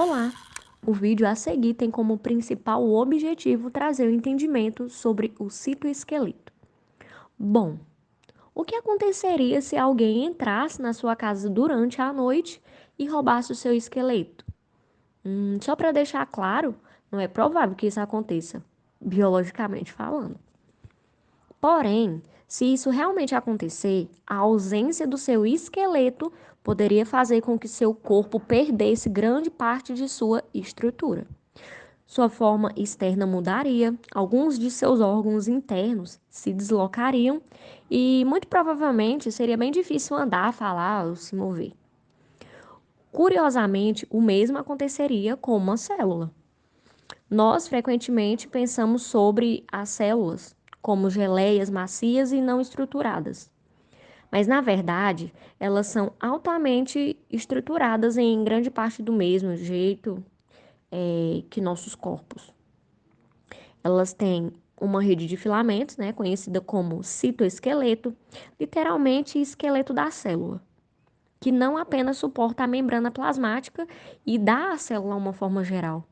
Olá! O vídeo a seguir tem como principal objetivo trazer o entendimento sobre o citoesqueleto. Bom, o que aconteceria se alguém entrasse na sua casa durante a noite e roubasse o seu esqueleto? Só para deixar claro, não é provável que isso aconteça, biologicamente falando. Porém, se isso realmente acontecer, a ausência do seu esqueleto poderia fazer com que seu corpo perdesse grande parte de sua estrutura. Sua forma externa mudaria, alguns de seus órgãos internos se deslocariam e, muito provavelmente, seria bem difícil andar, falar ou se mover. Curiosamente, o mesmo aconteceria com uma célula. Nós frequentemente pensamos sobre as células como geleias macias e não estruturadas, mas na verdade elas são altamente estruturadas em grande parte do mesmo jeito que nossos corpos. Elas têm uma rede de filamentos, né, conhecida como citoesqueleto, literalmente esqueleto da célula, que não apenas suporta a membrana plasmática e dá à célula uma forma geral,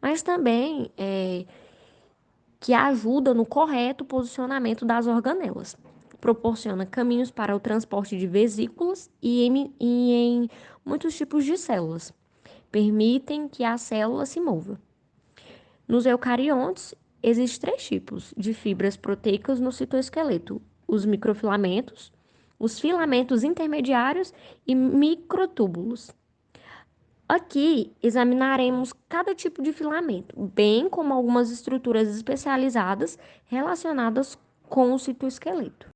mas também que ajuda no correto posicionamento das organelas. Proporciona caminhos para o transporte de vesículas e em muitos tipos de células. Permitem que a célula se mova. Nos eucariontes, existem três tipos de fibras proteicas no citoesqueleto: os microfilamentos, os filamentos intermediários e microtúbulos. Aqui examinaremos cada tipo de filamento, bem como algumas estruturas especializadas relacionadas com o citoesqueleto.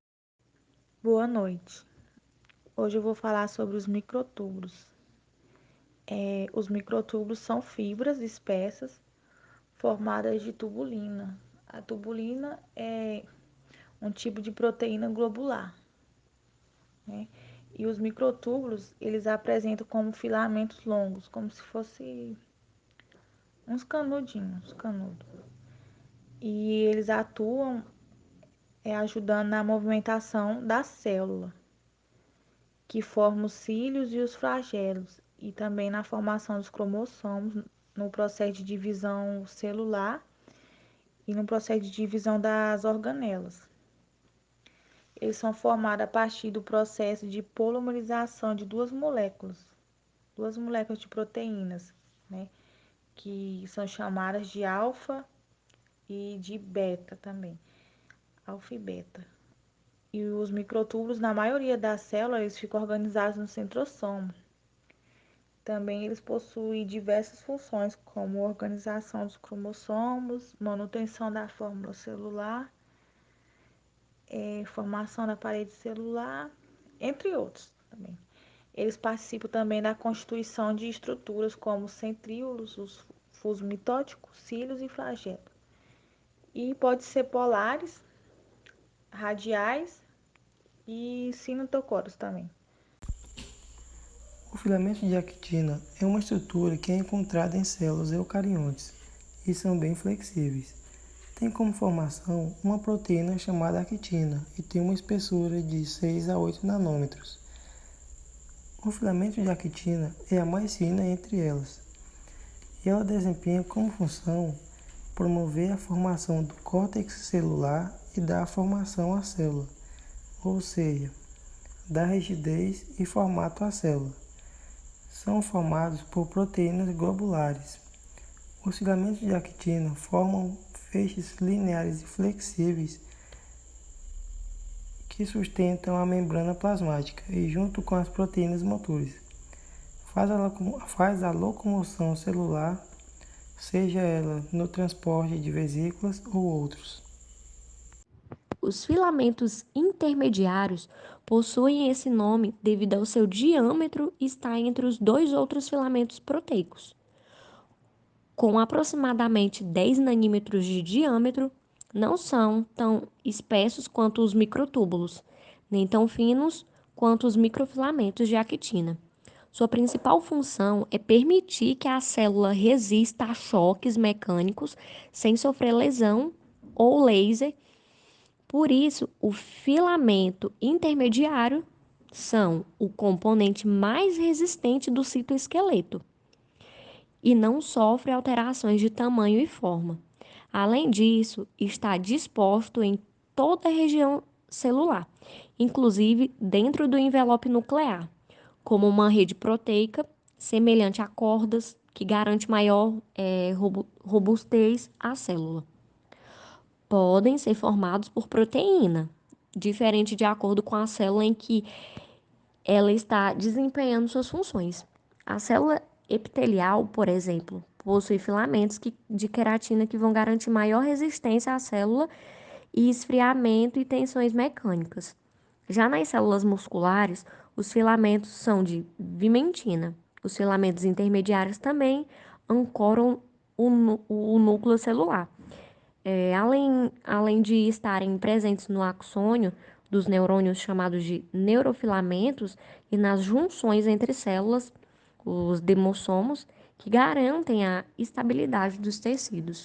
Boa noite. Hoje eu vou falar sobre os microtúbulos. Os microtúbulos são fibras espessas formadas de tubulina. A tubulina é um tipo de proteína globular, né? E os microtúbulos, eles apresentam como filamentos longos, como se fosse uns canudinhos, canudo. E eles atuam ajudando na movimentação da célula, que forma os cílios e os flagelos, e também na formação dos cromossomos, no processo de divisão celular e no processo de divisão das organelas. Eles são formados a partir do processo de polimerização de duas moléculas de proteínas, né, que são chamadas de alfa e de beta também, alfa e beta. E os microtúbulos, na maioria das células, eles ficam organizados no centrosoma. Também eles possuem diversas funções, como organização dos cromossomos, manutenção da fórmula celular, formação da parede celular, entre outros também. Eles participam também da constituição de estruturas como centríolos, os fusos mitóticos, cílios e flagelos. E pode ser polares, radiais e cinetocoros também. O filamento de actina é uma estrutura que é encontrada em células eucariontes e são bem flexíveis. Tem como formação uma proteína chamada actina e tem uma espessura de 6 a 8 nanômetros. O filamento de actina é a mais fina entre elas e ela desempenha como função promover a formação do córtex celular e dar formação à célula, ou seja, dar rigidez e formato à célula. São formados por proteínas globulares. Os filamentos de actina formam feixes lineares e flexíveis que sustentam a membrana plasmática e, junto com as proteínas motores, faz a locomoção celular, seja ela no transporte de vesículas ou outros. Os filamentos intermediários possuem esse nome devido ao seu diâmetro estar entre os dois outros filamentos proteicos. Com aproximadamente 10 nanímetros de diâmetro, não são tão espessos quanto os microtúbulos, nem tão finos quanto os microfilamentos de actina. Sua principal função é permitir que a célula resista a choques mecânicos sem sofrer lesão ou laser. Por isso, o filamento intermediário são o componente mais resistente do citoesqueleto. e não sofre alterações de tamanho e forma. Além disso, está disposto em toda a região celular, inclusive dentro do envelope nuclear, como uma rede proteica semelhante a cordas, que garante maior robustez à célula. Podem ser formados por proteína, diferente de acordo com a célula em que ela está desempenhando suas funções. A célula epitelial, por exemplo, possui filamentos de queratina que vão garantir maior resistência à célula e esfriamento e tensões mecânicas. Já nas células musculares, os filamentos são de vimentina. Os filamentos intermediários também ancoram o núcleo celular. Além de estarem presentes no axônio dos neurônios chamados de neurofilamentos e nas junções entre células, os demossomos, que garantem a estabilidade dos tecidos.